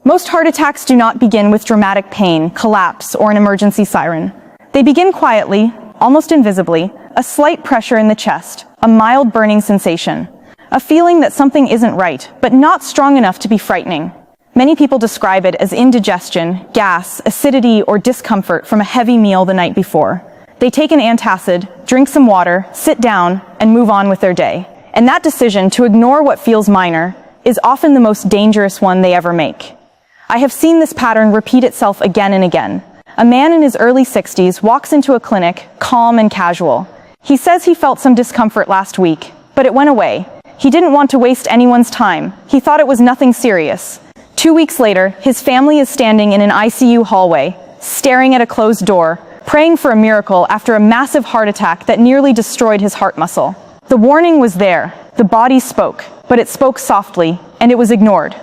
Most heart attacks do not begin with dramatic pain, collapse, or an emergency siren. They begin quietly, almost invisibly, a slight pressure in the chest, a mild burning sensation, a feeling that something isn't right, but not strong enough to be frightening. Many people describe it as indigestion, gas, acidity, or discomfort from a heavy meal the night before. They take an antacid, drink some water, sit down, and move on with their day. And that decision to ignore what feels minor is often the most dangerous one they ever make. I have seen this pattern repeat itself again and again. A man in his early 60s walks into a clinic, calm and casual. He says he felt some discomfort last week, but it went away. He didn't want to waste anyone's time. He thought it was nothing serious. 2 weeks later, his family is standing in an ICU hallway, staring at a closed door, praying for a miracle after a massive heart attack that nearly destroyed his heart muscle. The warning was there. The body spoke, but it spoke softly, and it was ignored.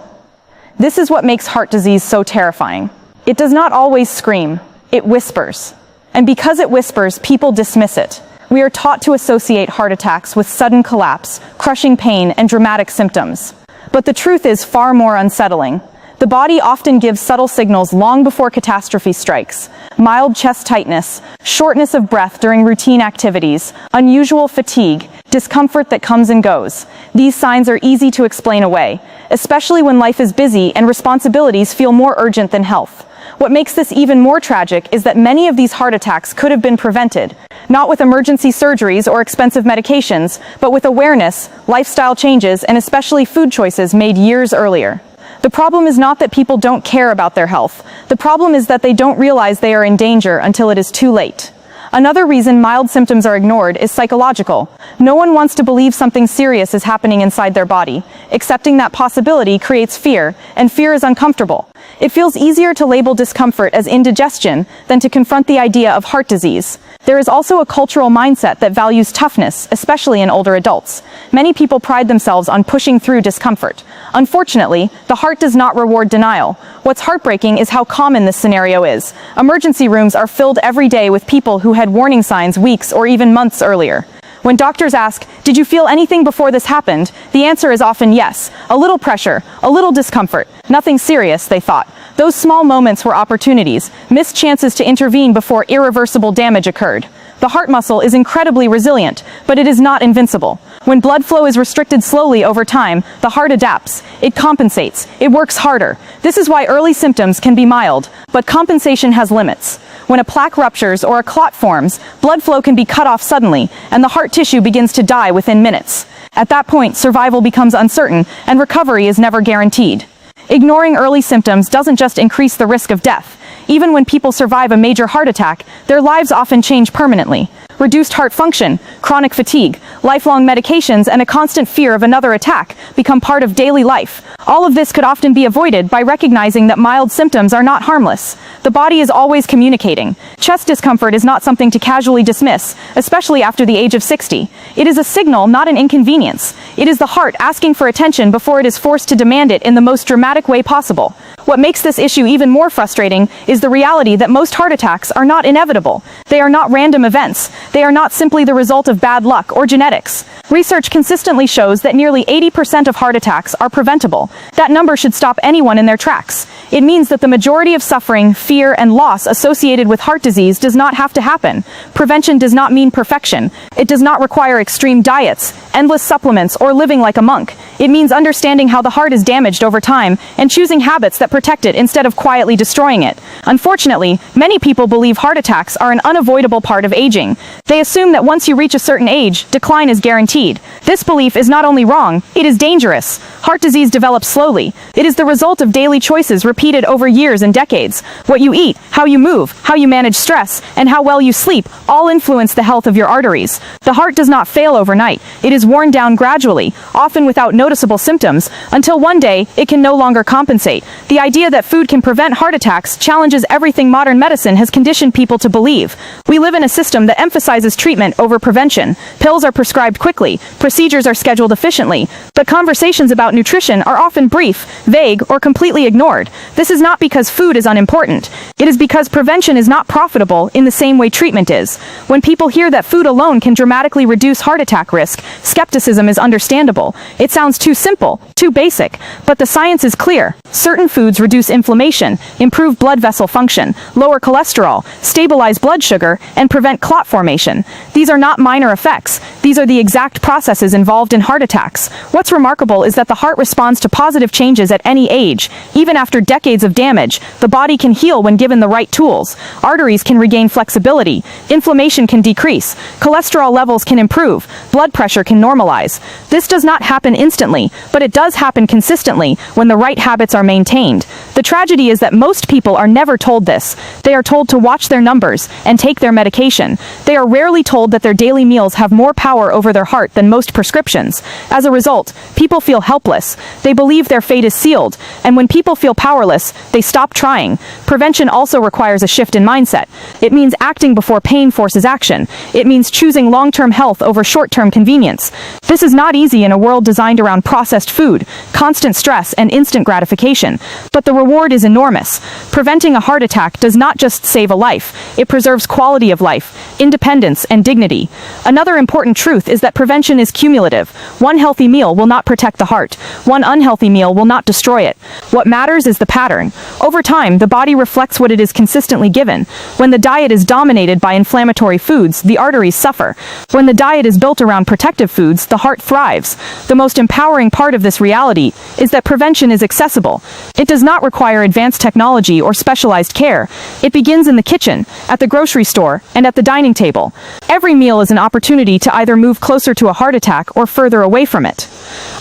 This is what makes heart disease so terrifying. It does not always scream. It whispers. And because it whispers, people dismiss it. We are taught to associate heart attacks with sudden collapse, crushing pain, and dramatic symptoms. But the truth is far more unsettling. The body often gives subtle signals long before catastrophe strikes. Mild chest tightness, shortness of breath during routine activities, unusual fatigue, discomfort that comes and goes. These signs are easy to explain away, especially when life is busy and responsibilities feel more urgent than health. What makes this even more tragic is that many of these heart attacks could have been prevented, not with emergency surgeries or expensive medications, but with awareness, lifestyle changes, and especially food choices made years earlier. The problem is not that people don't care about their health. The problem is that they don't realize they are in danger until it is too late. Another reason mild symptoms are ignored is psychological. No one wants to believe something serious is happening inside their body. Accepting that possibility creates fear, and fear is uncomfortable. It feels easier to label discomfort as indigestion than to confront the idea of heart disease. There is also a cultural mindset that values toughness, especially in older adults. Many people pride themselves on pushing through discomfort. Unfortunately, the heart does not reward denial. What's heartbreaking is how common this scenario is. Emergency rooms are filled every day with people who had warning signs weeks or even months earlier. When doctors ask, "Did you feel anything before this happened?" the answer is often yes. A little pressure, a little discomfort. Nothing serious, they thought. Those small moments were opportunities, missed chances to intervene before irreversible damage occurred. The heart muscle is incredibly resilient, but it is not invincible. When blood flow is restricted slowly over time, the heart adapts. It compensates. It works harder. This is why early symptoms can be mild, but compensation has limits. When a plaque ruptures or a clot forms, blood flow can be cut off suddenly, and the heart tissue begins to die within minutes. At that point, survival becomes uncertain, and recovery is never guaranteed. Ignoring early symptoms doesn't just increase the risk of death. Even when people survive a major heart attack, their lives often change permanently. Reduced heart function, chronic fatigue, lifelong medications, and a constant fear of another attack become part of daily life. All of this could often be avoided by recognizing that mild symptoms are not harmless. The body is always communicating. Chest discomfort is not something to casually dismiss, especially after the age of 60. It is a signal, not an inconvenience. It is the heart asking for attention before it is forced to demand it in the most dramatic way possible. What makes this issue even more frustrating is the reality that most heart attacks are not inevitable. They are not random events. They are not simply the result of bad luck or genetics. Research consistently shows that nearly 80% of heart attacks are preventable. That number should stop anyone in their tracks. It means that the majority of suffering, fear, and loss associated with heart disease does not have to happen. Prevention does not mean perfection. It does not require extreme diets, endless supplements, or living like a monk. It means understanding how the heart is damaged over time and choosing habits that protect it instead of quietly destroying it. Unfortunately, many people believe heart attacks are an unavoidable part of aging. They assume that once you reach a certain age, decline is guaranteed. This belief is not only wrong, it is dangerous. Heart disease develops slowly. It is the result of daily choices repeated over years and decades. What you eat, how you move, how you manage stress, and how well you sleep all influence the health of your arteries. The heart does not fail overnight. It is worn down gradually, often without noticeable symptoms, until one day it can no longer compensate. The idea that food can prevent heart attacks challenges everything modern medicine has conditioned people to believe. We live in a system that emphasizes treatment over prevention. Pills are prescribed quickly, procedures are scheduled efficiently, but conversations about nutrition are often brief, vague, or completely ignored. This is not because food is unimportant. It is because prevention is not profitable in the same way treatment is. When people hear that food alone can dramatically reduce heart attack risk, skepticism is understandable. It sounds too simple, too basic, but the science is clear. Certain foods reduce inflammation, improve blood vessel function, lower cholesterol, stabilize blood sugar, and prevent clot formation. These are not minor effects. These are the exact processes involved in heart attacks. What's remarkable is that the heart responds to positive changes at any age. Even after decades of damage, the body can heal when given the right tools. Arteries can regain flexibility, inflammation can decrease, cholesterol levels can improve, blood pressure can normalize. This does not happen instantly, but it does happen consistently when the right habits are maintained. The tragedy is that most people are never told this. They are told to watch their numbers and take their medication. They are rarely told that their daily meals have more power over their heart than most prescriptions. As a result, people feel helpless. They believe their fate is sealed, and when people feel powerless, they stop trying. Prevention also requires a shift in mindset. It means acting before pain forces action. It means choosing long-term health over short-term convenience. This is not easy in a world designed around processed food, constant stress, and instant gratification, but the reward is enormous. Preventing a heart attack does not just save a life, it preserves quality of life, independence, and dignity. Another important truth is that prevention is cumulative. One healthy meal will not protect the heart. One unhealthy meal will not destroy it. What matters is the pattern. Over time, the body reflects what it is consistently given. When the diet is dominated by inflammatory foods, the arteries suffer. When the diet is built around protective foods, the heart thrives. The most empowering part of this reality is that prevention is accessible. It does not require advanced technology or specialized care. It begins in the kitchen, at the grocery store, and at the dining table. Every meal is an opportunity to either move closer to a heart attack or further away from it.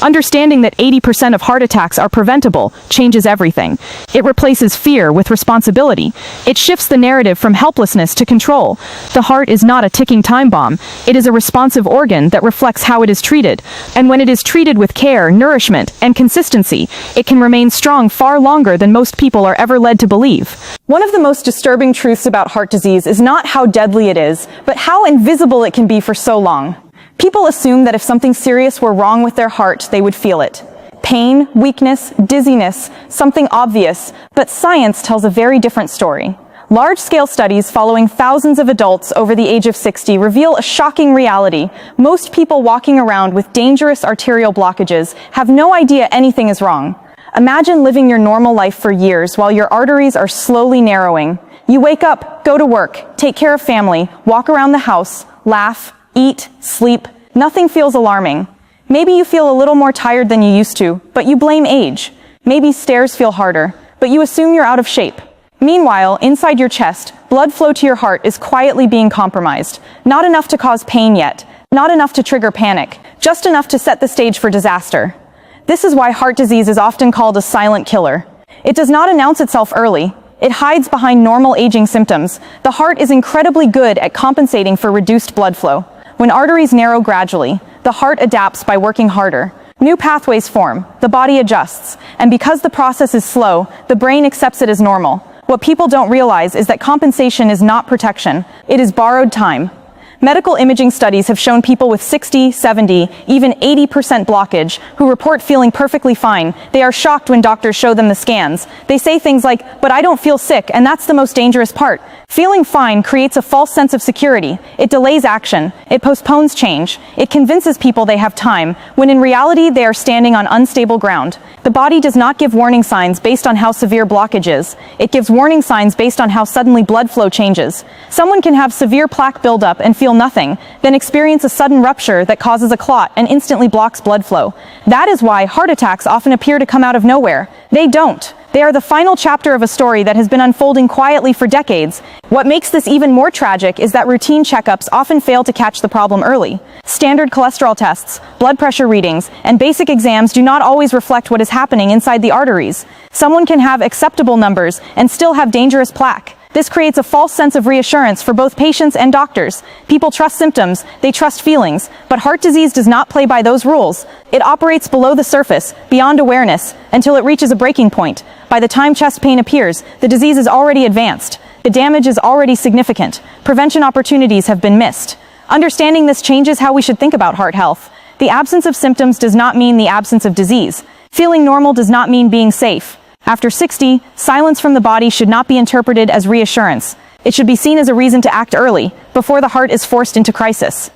Understanding that 80% of heart attacks are preventable changes everything. It replaces fear with responsibility. It shifts the narrative from helplessness to control. The heart is not a ticking time bomb. It is a responsive organ that reflects how it is treated. And when it is treated with care, nourishment, and consistency, it can remain strong far longer than most people are ever led to believe. One of the most disturbing truths about heart disease is not how deadly it is, but how invisible it can be for so long. People assume that if something serious were wrong with their heart, they would feel it. Pain, weakness, dizziness, something obvious, but science tells a very different story. Large-scale studies following thousands of adults over the age of 60 reveal a shocking reality. Most people walking around with dangerous arterial blockages have no idea anything is wrong. Imagine living your normal life for years while your arteries are slowly narrowing. You wake up, go to work, take care of family, walk around the house, laugh, eat, sleep. Nothing feels alarming. Maybe you feel a little more tired than you used to, but you blame age. Maybe stairs feel harder, but you assume you're out of shape. Meanwhile, inside your chest, blood flow to your heart is quietly being compromised. Not enough to cause pain yet, not enough to trigger panic, just enough to set the stage for disaster. This is why heart disease is often called a silent killer. It does not announce itself early. It hides behind normal aging symptoms. The heart is incredibly good at compensating for reduced blood flow. When arteries narrow gradually, the heart adapts by working harder. New pathways form, the body adjusts, and because the process is slow, the brain accepts it as normal. What people don't realize is that compensation is not protection, it is borrowed time. Medical imaging studies have shown people with 60, 70, even 80% blockage who report feeling perfectly fine. They are shocked when doctors show them the scans. They say things like, "But I don't feel sick, and that's the most dangerous part." Feeling fine creates a false sense of security. It delays action. It postpones change. It convinces people they have time, when in reality they are standing on unstable ground. The body does not give warning signs based on how severe blockage is. It gives warning signs based on how suddenly blood flow changes. Someone can have severe plaque buildup and feel nothing, then experience a sudden rupture that causes a clot and instantly blocks blood flow. That is why heart attacks often appear to come out of nowhere. They don't. They are the final chapter of a story that has been unfolding quietly for decades. What makes this even more tragic is that routine checkups often fail to catch the problem early. Standard cholesterol tests, blood pressure readings, and basic exams do not always reflect what is happening inside the arteries. Someone can have acceptable numbers and still have dangerous plaque. This creates a false sense of reassurance for both patients and doctors. People trust symptoms, they trust feelings, but heart disease does not play by those rules. It operates below the surface, beyond awareness, until it reaches a breaking point. By the time chest pain appears, the disease is already advanced. The damage is already significant. Prevention opportunities have been missed. Understanding this changes how we should think about heart health. The absence of symptoms does not mean the absence of disease. Feeling normal does not mean being safe. After 60, silence from the body should not be interpreted as reassurance. It should be seen as a reason to act early, before the heart is forced into crisis.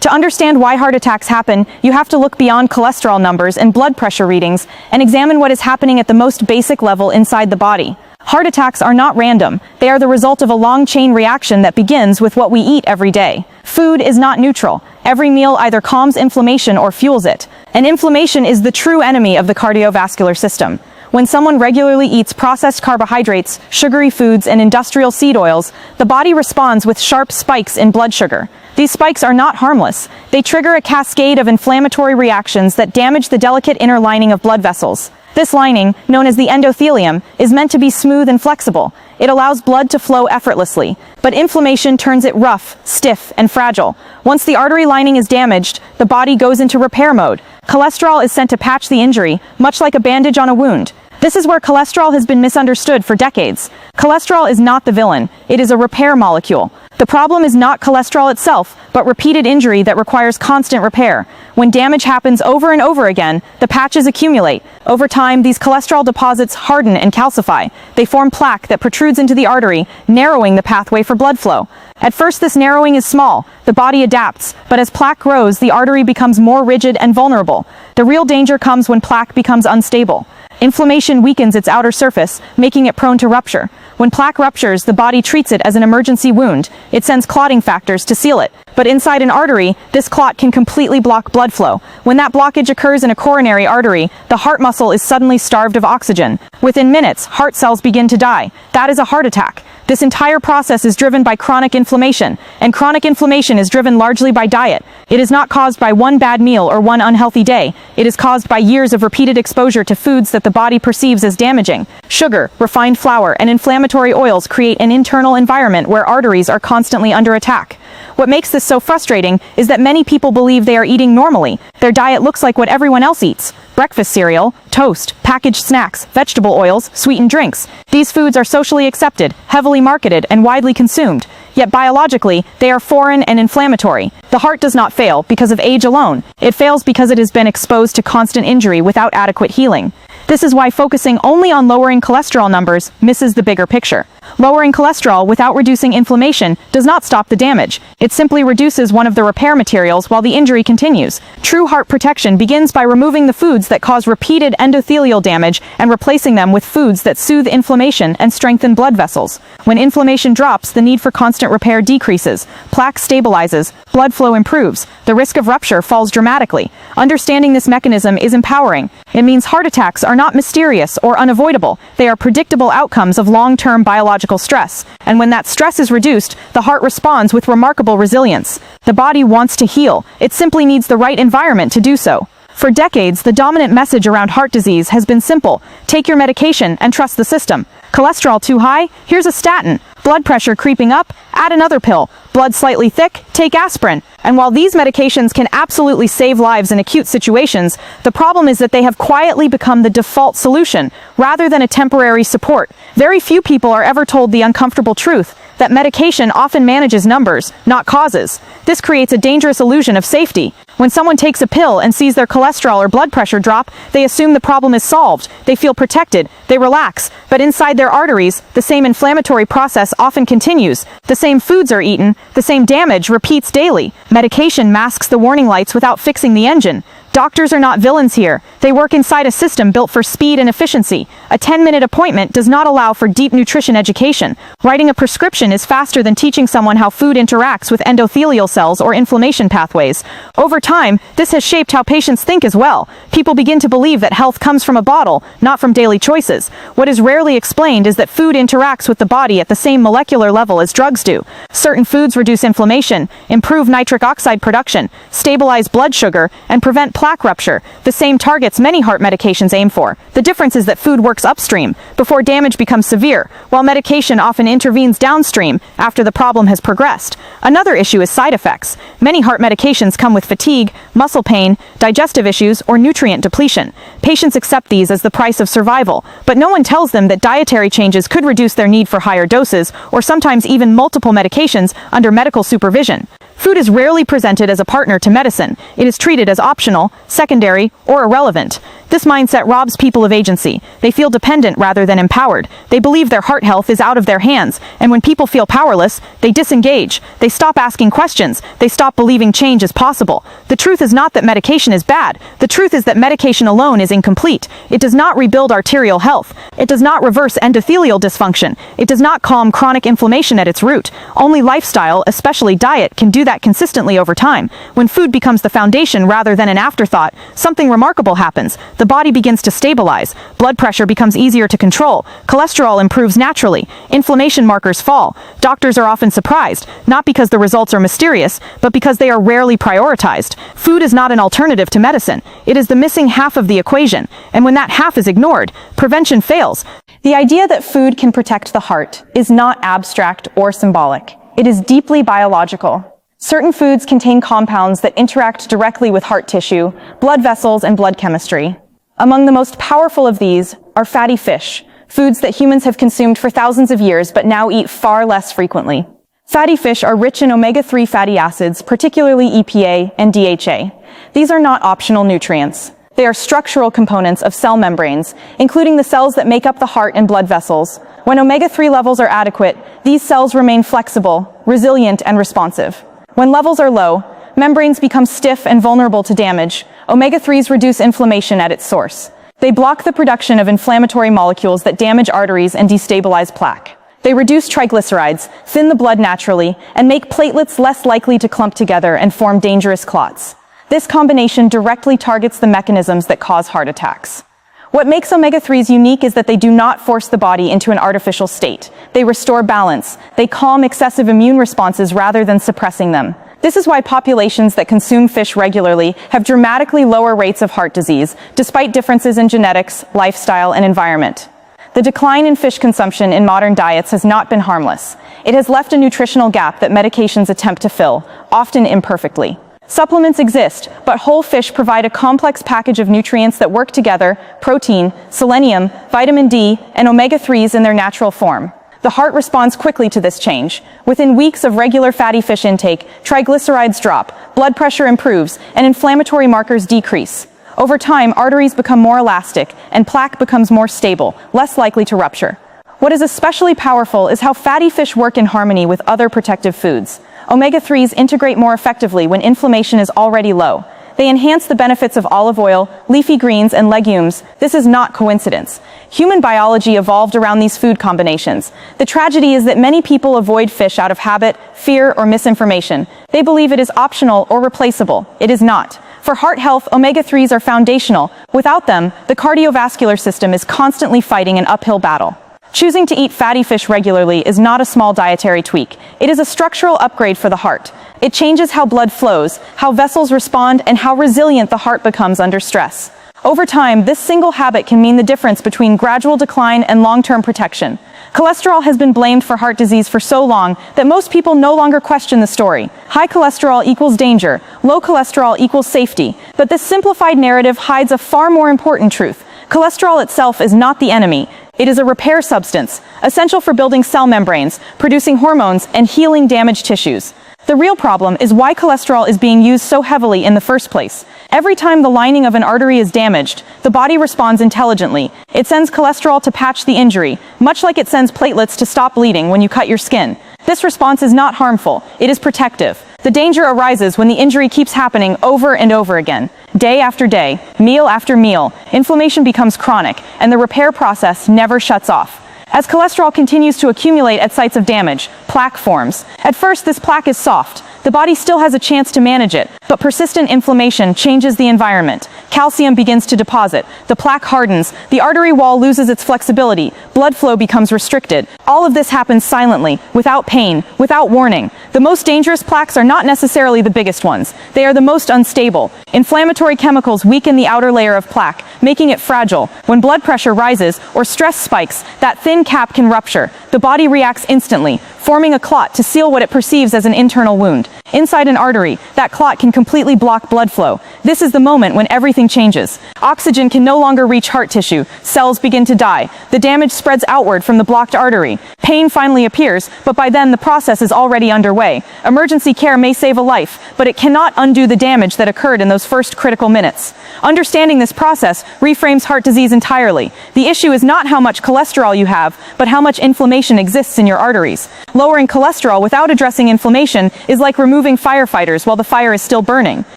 To understand why heart attacks happen, you have to look beyond cholesterol numbers and blood pressure readings and examine what is happening at the most basic level inside the body. Heart attacks are not random. They are the result of a long-chain reaction that begins with what we eat every day. Food is not neutral. Every meal either calms inflammation or fuels it. And inflammation is the true enemy of the cardiovascular system. When someone regularly eats processed carbohydrates, sugary foods, and industrial seed oils, the body responds with sharp spikes in blood sugar. These spikes are not harmless. They trigger a cascade of inflammatory reactions that damage the delicate inner lining of blood vessels. This lining, known as the endothelium, is meant to be smooth and flexible. It allows blood to flow effortlessly, but inflammation turns it rough, stiff, and fragile. Once the artery lining is damaged, the body goes into repair mode. Cholesterol is sent to patch the injury, much like a bandage on a wound. This is where cholesterol has been misunderstood for decades. Cholesterol is not the villain. It is a repair molecule. The problem is not cholesterol itself, but repeated injury that requires constant repair. When damage happens over and over again, the patches accumulate. Over time, these cholesterol deposits harden and calcify. They form plaque that protrudes into the artery, narrowing the pathway for blood flow. At first, this narrowing is small. The body adapts, but as plaque grows, the artery becomes more rigid and vulnerable. The real danger comes when plaque becomes unstable. Inflammation weakens its outer surface, making it prone to rupture. When plaque ruptures, the body treats it as an emergency wound. It sends clotting factors to seal it. But inside an artery, this clot can completely block blood flow. When that blockage occurs in a coronary artery, the heart muscle is suddenly starved of oxygen. Within minutes, heart cells begin to die. That is a heart attack. This entire process is driven by chronic inflammation, and chronic inflammation is driven largely by diet. It is not caused by one bad meal or one unhealthy day. It is caused by years of repeated exposure to foods that the body perceives as damaging. Sugar, refined flour, and inflammatory oils create an internal environment where arteries are constantly under attack. What makes this so frustrating is that many people believe they are eating normally. Their diet looks like what everyone else eats. Breakfast cereal, toast, packaged snacks, vegetable oils, sweetened drinks. These foods are socially accepted, heavily marketed, and widely consumed. Yet biologically, they are foreign and inflammatory. The heart does not fail because of age alone. It fails because it has been exposed to constant injury without adequate healing. This is why focusing only on lowering cholesterol numbers misses the bigger picture. Lowering cholesterol without reducing inflammation does not stop the damage. It simply reduces one of the repair materials while the injury continues. True heart protection begins by removing the foods that cause repeated endothelial damage and replacing them with foods that soothe inflammation and strengthen blood vessels. When inflammation drops, the need for constant repair decreases. Plaque stabilizes, blood flow improves, the risk of rupture falls dramatically. Understanding this mechanism is empowering. It means heart attacks are not mysterious or unavoidable. They are predictable outcomes of long-term biological stress. And when that stress is reduced, the heart responds with remarkable resilience. The body wants to heal. It simply needs the right environment to do so. For decades, the dominant message around heart disease has been simple. Take your medication and trust the system. Cholesterol too high? Here's a statin. Blood pressure creeping up? Add another pill. Blood slightly thick? Take aspirin. And while these medications can absolutely save lives in acute situations, the problem is that they have quietly become the default solution, rather than a temporary support. Very few people are ever told the uncomfortable truth, that medication often manages numbers, not causes. This creates a dangerous illusion of safety. When someone takes a pill and sees their cholesterol or blood pressure drop, they assume the problem is solved. They feel protected. They relax. But inside their arteries, the same inflammatory process often continues. The same foods are eaten. The same damage repeats daily. Medication masks the warning lights without fixing the engine. Doctors are not villains here. They work inside a system built for speed and efficiency. A 10-minute appointment does not allow for deep nutrition education. Writing a prescription is faster than teaching someone how food interacts with endothelial cells or inflammation pathways. Over time, this has shaped how patients think as well. People begin to believe that health comes from a bottle, not from daily choices. What is rarely explained is that food interacts with the body at the same molecular level as drugs do. Certain foods reduce inflammation, improve nitric oxide production, stabilize blood sugar, and prevent plaque rupture, the same targets many heart medications aim for. The difference is that food works upstream, before damage becomes severe, while medication often intervenes downstream, after the problem has progressed. Another issue is side effects. Many heart medications come with fatigue, muscle pain, digestive issues, or nutrient depletion. Patients accept these as the price of survival, but no one tells them that dietary changes could reduce their need for higher doses, or sometimes even multiple medications under medical supervision. Food is rarely presented as a partner to medicine. It is treated as optional, secondary, or irrelevant. This mindset robs people of agency. They feel dependent rather than empowered. They believe their heart health is out of their hands, and when people feel powerless, they disengage. They stop asking questions. They stop believing change is possible. The truth is not that medication is bad. The truth is that medication alone is incomplete. It does not rebuild arterial health. It does not reverse endothelial dysfunction. It does not calm chronic inflammation at its root. Only lifestyle, especially diet, can do that consistently over time. When food becomes the foundation rather than an afterthought, something remarkable happens. The body begins to stabilize. Blood pressure becomes easier to control. Cholesterol improves naturally. Inflammation markers fall. Doctors are often surprised, not because the results are mysterious, but because they are rarely prioritized. Food is not an alternative to medicine. It is the missing half of the equation, and when that half is ignored, prevention fails. The idea that food can protect the heart is not abstract or symbolic. It is deeply biological. Certain foods contain compounds that interact directly with heart tissue, blood vessels, and blood chemistry. Among the most powerful of these are fatty fish, foods that humans have consumed for thousands of years but now eat far less frequently. Fatty fish are rich in omega-3 fatty acids, particularly EPA and DHA. These are not optional nutrients. They are structural components of cell membranes, including the cells that make up the heart and blood vessels. When omega-3 levels are adequate, these cells remain flexible, resilient, and responsive. When levels are low, membranes become stiff and vulnerable to damage. Omega-3s reduce inflammation at its source. They block the production of inflammatory molecules that damage arteries and destabilize plaque. They reduce triglycerides, thin the blood naturally, and make platelets less likely to clump together and form dangerous clots. This combination directly targets the mechanisms that cause heart attacks. What makes omega-3s unique is that they do not force the body into an artificial state. They restore balance. They calm excessive immune responses rather than suppressing them. This is why populations that consume fish regularly have dramatically lower rates of heart disease, despite differences in genetics, lifestyle, and environment. The decline in fish consumption in modern diets has not been harmless. It has left a nutritional gap that medications attempt to fill, often imperfectly. Supplements exist, but whole fish provide a complex package of nutrients that work together: protein, selenium, vitamin D, and omega-3s in their natural form. The heart responds quickly to this change. Within weeks of regular fatty fish intake, triglycerides drop, blood pressure improves, and inflammatory markers decrease. Over time, arteries become more elastic, and plaque becomes more stable, less likely to rupture. What is especially powerful is how fatty fish work in harmony with other protective foods. Omega-3s integrate more effectively when inflammation is already low. They enhance the benefits of olive oil, leafy greens, and legumes. This is not coincidence. Human biology evolved around these food combinations. The tragedy is that many people avoid fish out of habit, fear, or misinformation. They believe it is optional or replaceable. It is not. For heart health, omega-3s are foundational. Without them, the cardiovascular system is constantly fighting an uphill battle. Choosing to eat fatty fish regularly is not a small dietary tweak. It is a structural upgrade for the heart. It changes how blood flows, how vessels respond, and how resilient the heart becomes under stress. Over time, this single habit can mean the difference between gradual decline and long-term protection. Cholesterol has been blamed for heart disease for so long that most people no longer question the story. High cholesterol equals danger, low cholesterol equals safety. But this simplified narrative hides a far more important truth. Cholesterol itself is not the enemy. It is a repair substance, essential for building cell membranes, producing hormones, and healing damaged tissues. The real problem is why cholesterol is being used so heavily in the first place. Every time the lining of an artery is damaged, the body responds intelligently. It sends cholesterol to patch the injury, much like it sends platelets to stop bleeding when you cut your skin. This response is not harmful, it is protective. The danger arises when the injury keeps happening over and over again. Day after day, meal after meal, inflammation becomes chronic, and the repair process never shuts off. As cholesterol continues to accumulate at sites of damage, plaque forms. At first, this plaque is soft. The body still has a chance to manage it, but persistent inflammation changes the environment. Calcium begins to deposit. The plaque hardens. The artery wall loses its flexibility. Blood flow becomes restricted. All of this happens silently, without pain, without warning. The most dangerous plaques are not necessarily the biggest ones. They are the most unstable. Inflammatory chemicals weaken the outer layer of plaque, making it fragile. When blood pressure rises or stress spikes, that thin cap can rupture. The body reacts instantly, forming a clot to seal what it perceives as an internal wound. Inside an artery, that clot can completely block blood flow. This is the moment when everything changes. Oxygen can no longer reach heart tissue. Cells begin to die. The damage spreads outward from the blocked artery. Pain finally appears, but by then the process is already underway. Emergency care may save a life, but it cannot undo the damage that occurred in those first critical minutes. Understanding this process reframes heart disease entirely. The issue is not how much cholesterol you have, but how much inflammation exists in your arteries. Lowering cholesterol without addressing inflammation is like removing firefighters while the fire is still burning.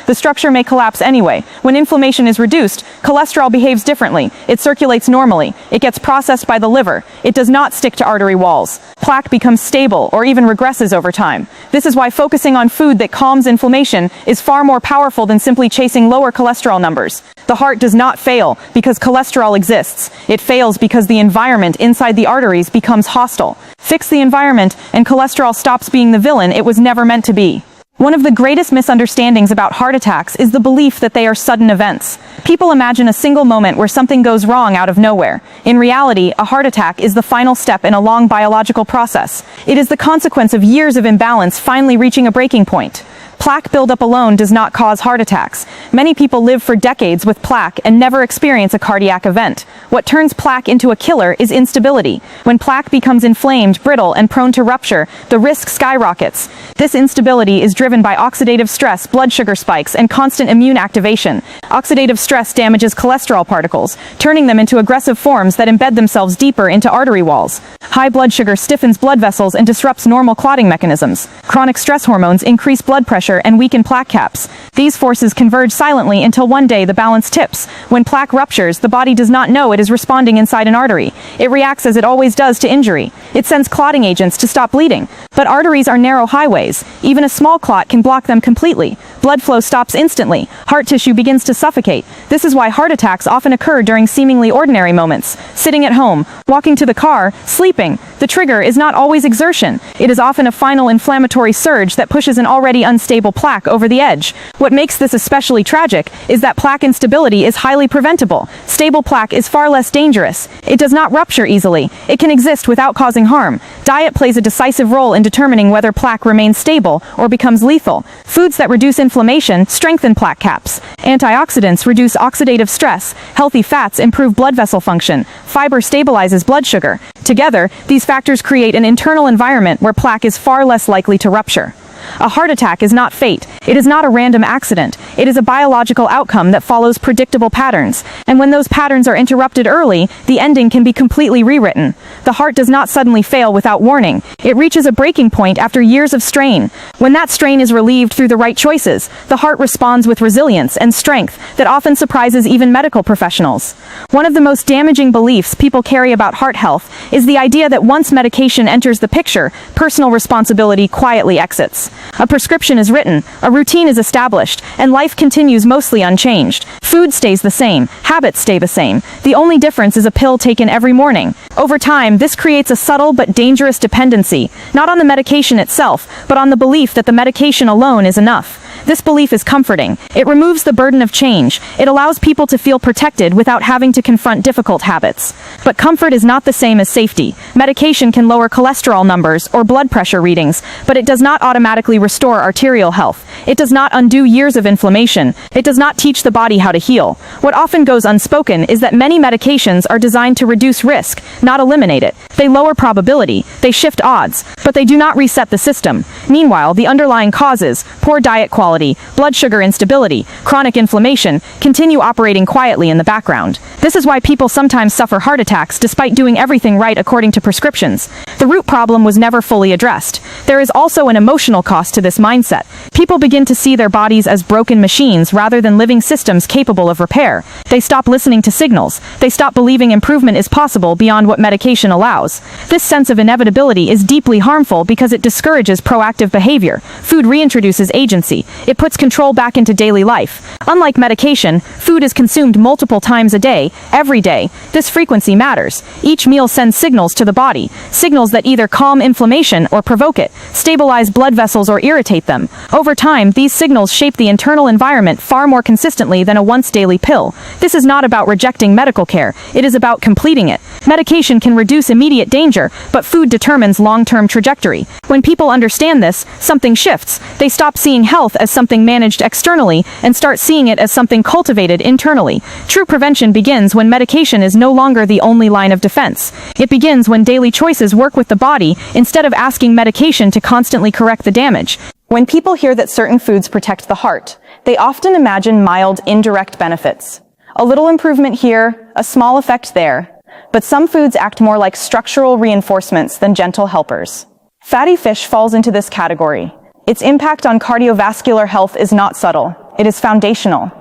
The structure may collapse anyway. When inflammation is reduced, cholesterol behaves differently. It circulates normally. It gets processed by the liver. It does not stick to artery walls. Plaque becomes stable or even regresses over time. This is why focusing on food that calms inflammation is far more powerful than simply chasing lower cholesterol numbers. The heart does not fail because cholesterol exists. It fails because the environment inside the arteries becomes hostile. Fix the environment and cholesterol stops being the villain it was never meant to be. One of the greatest misunderstandings about heart attacks is the belief that they are sudden events. People imagine a single moment where something goes wrong out of nowhere. In reality, a heart attack is the final step in a long biological process. It is the consequence of years of imbalance finally reaching a breaking point. Plaque buildup alone does not cause heart attacks. Many people live for decades with plaque and never experience a cardiac event. What turns plaque into a killer is instability. When plaque becomes inflamed, brittle, and prone to rupture, the risk skyrockets. This instability is driven by oxidative stress, blood sugar spikes, and constant immune activation. Oxidative stress damages cholesterol particles, turning them into aggressive forms that embed themselves deeper into artery walls. High blood sugar stiffens blood vessels and disrupts normal clotting mechanisms. Chronic stress hormones increase blood pressure and weaken plaque caps. These forces converge silently until one day the balance tips. When plaque ruptures, the body does not know it is responding inside an artery. It reacts as it always does to injury. It sends clotting agents to stop bleeding. But arteries are narrow highways. Even a small clot can block them completely. Blood flow stops instantly. Heart tissue begins to suffocate. This is why heart attacks often occur during seemingly ordinary moments. Sitting at home, walking to the car, sleeping. The trigger is not always exertion. It is often a final inflammatory surge that pushes an already unstable plaque over the edge. What makes this especially tragic is that plaque instability is highly preventable. Stable plaque is far less dangerous. It does not rupture easily. It can exist without causing harm. Diet plays a decisive role in determining whether plaque remains stable or becomes lethal. Foods that reduce inflammation strengthen plaque caps. Antioxidants reduce oxidative stress. Healthy fats improve blood vessel function. Fiber stabilizes blood sugar. Together, these factors create an internal environment where plaque is far less likely to rupture. A heart attack is not fate. It is not a random accident. It is a biological outcome that follows predictable patterns. And when those patterns are interrupted early, the ending can be completely rewritten. The heart does not suddenly fail without warning. It reaches a breaking point after years of strain. When that strain is relieved through the right choices, the heart responds with resilience and strength that often surprises even medical professionals. One of the most damaging beliefs people carry about heart health is the idea that once medication enters the picture, personal responsibility quietly exits. A prescription is written, a routine is established, and life continues mostly unchanged. Food stays the same, habits stay the same. The only difference is a pill taken every morning. Over time, this creates a subtle but dangerous dependency, not on the medication itself, but on the belief that the medication alone is enough. This belief is comforting. It removes the burden of change. It allows people to feel protected without having to confront difficult habits. But comfort is not the same as safety. Medication can lower cholesterol numbers or blood pressure readings, but it does not automatically restore arterial health. It does not undo years of inflammation. It does not teach the body how to heal. What often goes unspoken is that many medications are designed to reduce risk, not eliminate it. They lower probability, they shift odds, but they do not reset the system. Meanwhile, the underlying causes, poor diet quality, blood sugar instability, chronic inflammation, continue operating quietly in the background. This is why people sometimes suffer heart attacks despite doing everything right according to prescriptions. The root problem was never fully addressed. There is also an emotional cost to this mindset. People begin to see their bodies as broken machines rather than living systems capable of repair. They stop listening to signals. They stop believing improvement is possible beyond what medication allows. This sense of inevitability is deeply harmful because it discourages proactive behavior. Food reintroduces agency. It puts control back into daily life. Unlike medication, food is consumed multiple times a day, every day. This frequency matters. Each meal sends signals to the body, signals that either calm inflammation or provoke it, stabilize blood vessels or irritate them. Over time, these signals shape the internal environment far more consistently than a once-daily pill. This is not about rejecting medical care. It is about completing it. Medication can reduce immediate immediate danger, but food determines long-term trajectory. When people understand this, something shifts. They stop seeing health as something managed externally and start seeing it as something cultivated internally. True prevention begins when medication is no longer the only line of defense. It begins when daily choices work with the body instead of asking medication to constantly correct the damage. When people hear that certain foods protect the heart, they often imagine mild, indirect benefits. A little improvement here, a small effect there. But some foods act more like structural reinforcements than gentle helpers. Fatty fish falls into this category. Its impact on cardiovascular health is not subtle. It is foundational.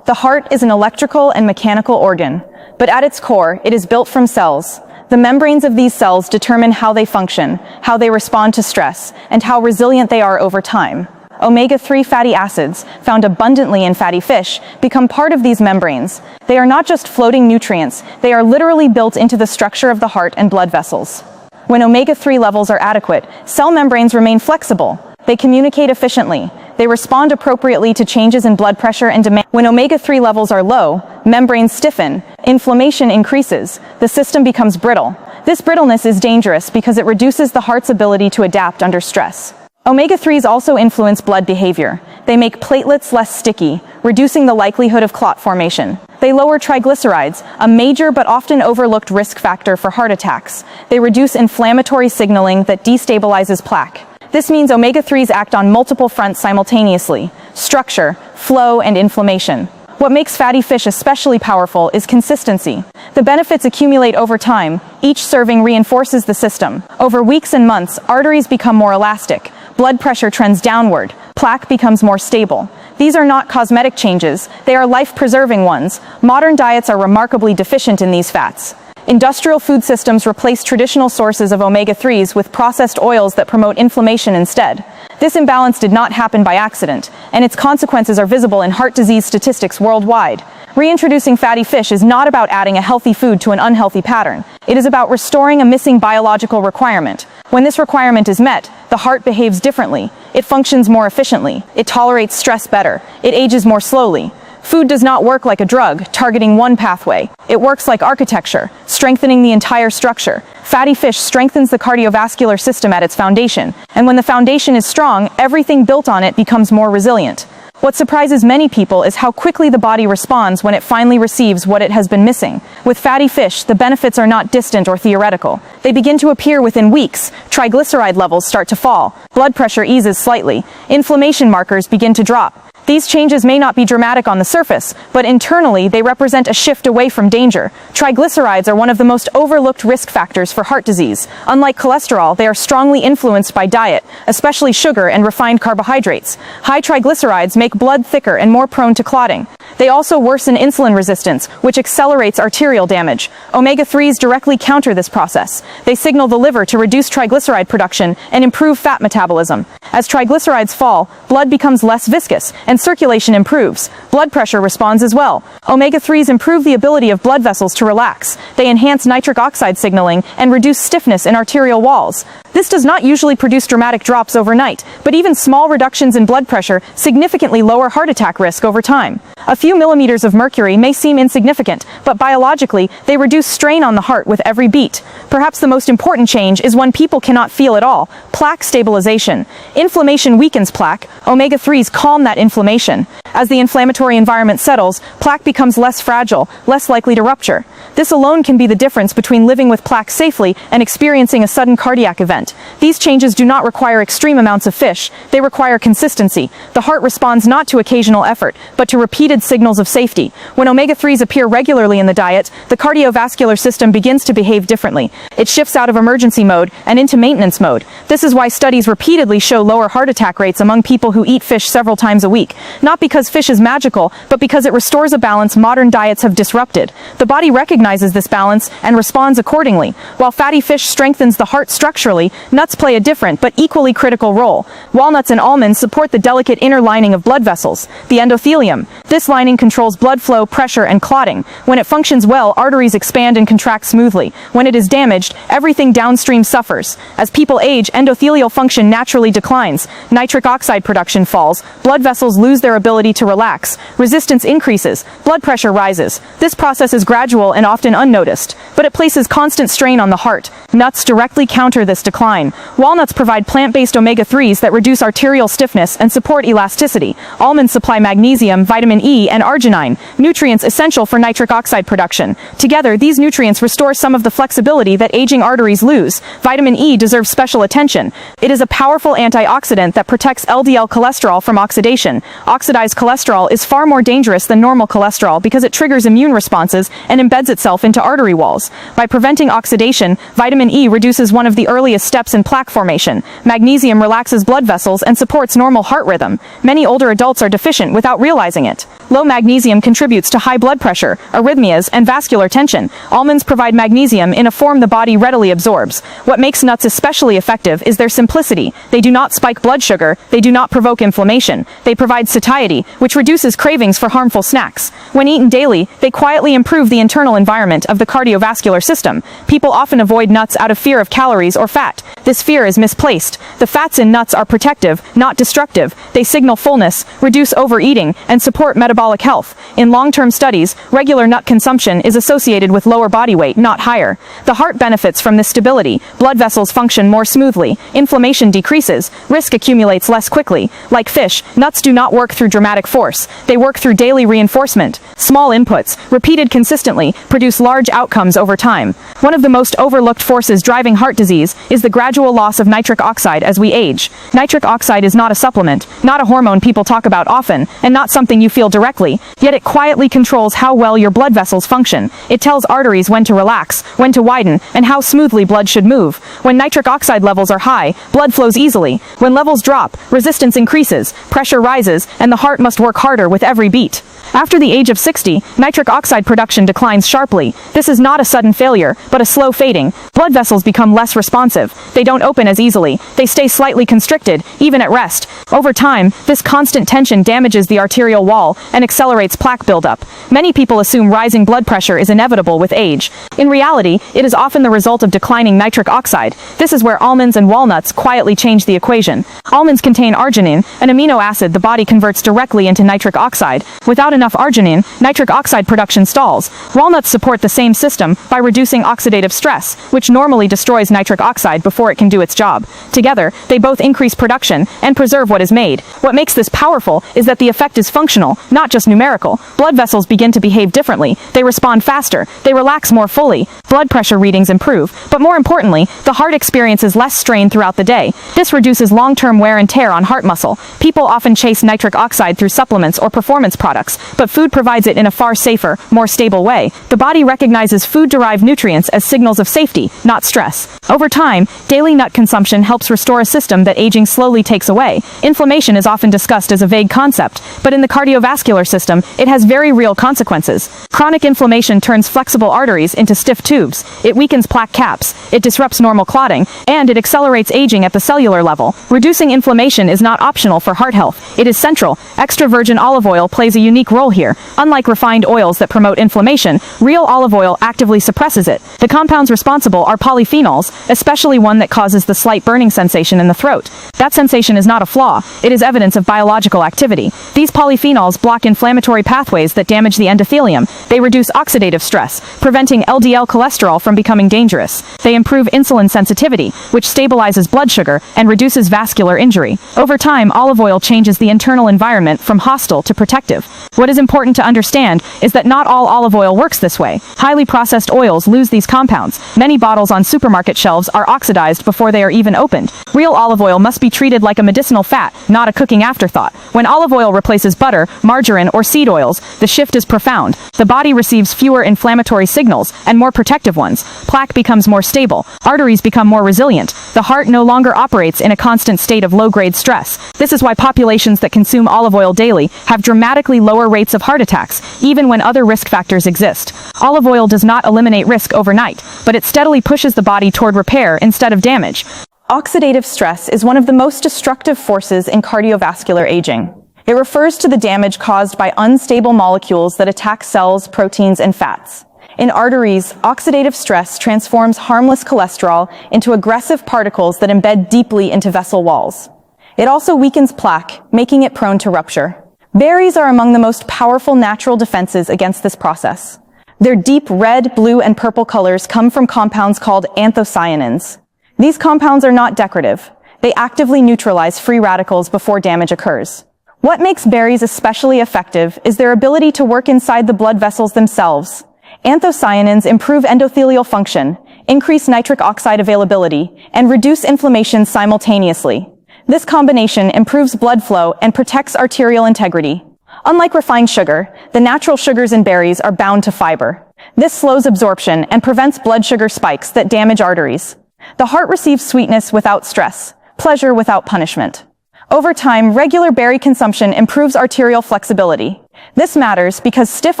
The heart is an electrical and mechanical organ, but at its core, it is built from cells. The membranes of these cells determine how they function, how they respond to stress, and how resilient they are over time. Omega-3 fatty acids, found abundantly in fatty fish, become part of these membranes. They are not just floating nutrients, they are literally built into the structure of the heart and blood vessels. When omega-3 levels are adequate, cell membranes remain flexible. They communicate efficiently. They respond appropriately to changes in blood pressure and demand. When omega-3 levels are low, membranes stiffen, inflammation increases, the system becomes brittle. This brittleness is dangerous because it reduces the heart's ability to adapt under stress. Omega-3s also influence blood behavior. They make platelets less sticky, reducing the likelihood of clot formation. They lower triglycerides, a major but often overlooked risk factor for heart attacks. They reduce inflammatory signaling that destabilizes plaque. This means omega-3s act on multiple fronts simultaneously: structure, flow, and inflammation. What makes fatty fish especially powerful is consistency. The benefits accumulate over time. Each serving reinforces the system. Over weeks and months, arteries become more elastic. Blood pressure trends downward. Plaque becomes more stable. These are not cosmetic changes. They are life-preserving ones. Modern diets are remarkably deficient in these fats. Industrial food systems replace traditional sources of omega-3s with processed oils that promote inflammation instead. This imbalance did not happen by accident, and its consequences are visible in heart disease statistics worldwide. Reintroducing fatty fish is not about adding a healthy food to an unhealthy pattern. It is about restoring a missing biological requirement. When this requirement is met, the heart behaves differently. It functions more efficiently. It tolerates stress better. It ages more slowly. Food does not work like a drug, targeting one pathway. It works like architecture, strengthening the entire structure. Fatty fish strengthens the cardiovascular system at its foundation, and when the foundation is strong, everything built on it becomes more resilient. What surprises many people is how quickly the body responds when it finally receives what it has been missing. With fatty fish, the benefits are not distant or theoretical. They begin to appear within weeks. Triglyceride levels start to fall. Blood pressure eases slightly. Inflammation markers begin to drop. These changes may not be dramatic on the surface, but internally they represent a shift away from danger. Triglycerides are one of the most overlooked risk factors for heart disease. Unlike cholesterol, they are strongly influenced by diet, especially sugar and refined carbohydrates. High triglycerides make blood thicker and more prone to clotting. They also worsen insulin resistance, which accelerates arterial damage. Omega-3s directly counter this process. They signal the liver to reduce triglyceride production and improve fat metabolism. As triglycerides fall, blood becomes less viscous, and circulation improves. Blood pressure responds as well. Omega-3s improve the ability of blood vessels to relax. They enhance nitric oxide signaling and reduce stiffness in arterial walls. This does not usually produce dramatic drops overnight, but even small reductions in blood pressure significantly lower heart attack risk over time. A few millimeters of mercury may seem insignificant, but biologically, they reduce strain on the heart with every beat. Perhaps the most important change is one people cannot feel at all: plaque stabilization. Inflammation weakens plaque. Omega-3s calm that inflammation. As the inflammatory environment settles, plaque becomes less fragile, less likely to rupture. This alone can be the difference between living with plaque safely and experiencing a sudden cardiac event. These changes do not require extreme amounts of fish. They require consistency. The heart responds not to occasional effort, but to repeated signals of safety. When omega-3s appear regularly in the diet, the cardiovascular system begins to behave differently. It shifts out of emergency mode and into maintenance mode. This is why studies repeatedly show lower heart attack rates among people who eat fish several times a week. Not because fish is magical, but because it restores a balance modern diets have disrupted. The body recognizes this balance and responds accordingly. While fatty fish strengthens the heart structurally, nuts play a different but equally critical role. Walnuts and almonds support the delicate inner lining of blood vessels, the endothelium. This This lining controls blood flow, pressure, and clotting. When it functions well, arteries expand and contract smoothly. When it is damaged, everything downstream suffers. As people age, endothelial function naturally declines. Nitric oxide production falls. Blood vessels lose their ability to relax. Resistance increases. Blood pressure rises. This process is gradual and often unnoticed, but it places constant strain on the heart. Nuts directly counter this decline. Walnuts provide plant-based omega-3s that reduce arterial stiffness and support elasticity. Almonds supply magnesium, vitamin E, and arginine, nutrients essential for nitric oxide production. Together, these nutrients restore some of the flexibility that aging arteries lose. Vitamin E deserves special attention. It is a powerful antioxidant that protects LDL cholesterol from oxidation. Oxidized cholesterol is far more dangerous than normal cholesterol because it triggers immune responses and embeds itself into artery walls. By preventing oxidation, vitamin E reduces one of the earliest steps in plaque formation. Magnesium relaxes blood vessels and supports normal heart rhythm. Many older adults are deficient without realizing it. Low magnesium contributes to high blood pressure, arrhythmias, and vascular tension. Almonds provide magnesium in a form the body readily absorbs. What makes nuts especially effective is their simplicity. They do not spike blood sugar, they do not provoke inflammation. They provide satiety, which reduces cravings for harmful snacks. When eaten daily, they quietly improve the internal environment of the cardiovascular system. People often avoid nuts out of fear of calories or fat. This fear is misplaced. The fats in nuts are protective, not destructive. They signal fullness, reduce overeating, and support metabolic health. In long-term studies, regular nut consumption is associated with lower body weight, not higher. The heart benefits from this stability. Blood vessels function more smoothly. Inflammation decreases. Risk accumulates less quickly. Like fish, nuts do not work through dramatic force. They work through daily reinforcement. Small inputs, repeated consistently, produce large outcomes over time. One of the most overlooked forces driving heart disease is the gradual loss of nitric oxide as we age. Nitric oxide is not a supplement, not a hormone people talk about often, and not something you feel directly, yet it quietly controls how well your blood vessels function. It tells arteries when to relax, when to widen, and how smoothly blood should move. When nitric oxide levels are high, blood flows easily. When levels drop, resistance increases, pressure rises, and the heart must work harder with every beat. After the age of 60, nitric oxide production declines sharply. This is not a sudden failure, but a slow fading. Blood vessels become less responsive. They don't open as easily. They stay slightly constricted, even at rest. Over time, this constant tension damages the arterial wall and accelerates plaque buildup. Many people assume rising blood pressure is inevitable with age. In reality, it is often the result of declining nitric oxide. This is where almonds and walnuts quietly change the equation. Almonds contain arginine, an amino acid the body converts directly into nitric oxide. Without enough arginine, nitric oxide production stalls. Walnuts support the same system by reducing oxidative stress, which normally destroys nitric oxide before it can do its job. Together, they both increase production and preserve what is made. What makes this powerful is that the effect is functional, not just numerical. Blood vessels begin to behave differently. They respond faster. They relax more fully. Blood pressure readings improve. But more importantly, the heart experiences less strain throughout the day. This reduces long-term wear and tear on heart muscle. People often chase nitric oxide through supplements or performance products, but food provides it in a far safer, more stable way. The body recognizes food-derived nutrients as signals of safety, not stress. Over time, daily nut consumption helps restore a system that aging slowly takes away. Inflammation is often discussed as a vague concept, but in the cardiovascular system, it has very real consequences. Chronic inflammation turns flexible arteries into stiff tubes. It weakens plaque caps. It disrupts normal clotting, and it accelerates aging at the cellular level. Reducing inflammation is not optional for heart health. It is central. Extra virgin olive oil plays a unique role here. Unlike refined oils that promote inflammation, real olive oil actively suppresses it. The compounds responsible are polyphenols, especially one that causes the slight burning sensation in the throat. That sensation is not a flaw. It is evidence of biological activity. These polyphenols block inflammatory pathways that damage the endothelium. They reduce oxidative stress, preventing LDL cholesterol from becoming dangerous. They improve insulin sensitivity, which stabilizes blood sugar and reduces vascular injury. Over time, olive oil changes the internal environment from hostile to protective. What is important to understand is that not all olive oil works this way. Highly processed oils lose these compounds. Many bottles on supermarket shelves are oxidized before they are even opened. Real olive oil must be treated like a medicinal fat, not a cooking afterthought. When olive oil replaces butter, margarine, or seed oils, the shift is profound. The body receives fewer inflammatory signals and more protective ones. Plaque becomes more stable. Arteries become more resilient. The heart no longer operates in a constant state of low-grade stress. This is why populations that consume olive oil daily have dramatically lower rates of heart attacks, even when other risk factors exist. Olive oil does not eliminate risk overnight, but it steadily pushes the body toward repair instead of damage. Oxidative stress is one of the most destructive forces in cardiovascular aging. It refers to the damage caused by unstable molecules that attack cells, proteins, and fats. In arteries, oxidative stress transforms harmless cholesterol into aggressive particles that embed deeply into vessel walls. It also weakens plaque, making it prone to rupture. Berries are among the most powerful natural defenses against this process. Their deep red, blue, and purple colors come from compounds called anthocyanins. These compounds are not decorative. They actively neutralize free radicals before damage occurs. What makes berries especially effective is their ability to work inside the blood vessels themselves. Anthocyanins improve endothelial function, increase nitric oxide availability, and reduce inflammation simultaneously. This combination improves blood flow and protects arterial integrity. Unlike refined sugar, the natural sugars in berries are bound to fiber. This slows absorption and prevents blood sugar spikes that damage arteries. The heart receives sweetness without stress, pleasure without punishment. Over time, regular berry consumption improves arterial flexibility. This matters because stiff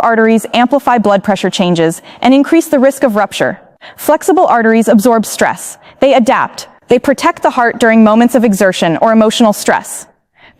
arteries amplify blood pressure changes and increase the risk of rupture. Flexible arteries absorb stress. They adapt. They protect the heart during moments of exertion or emotional stress.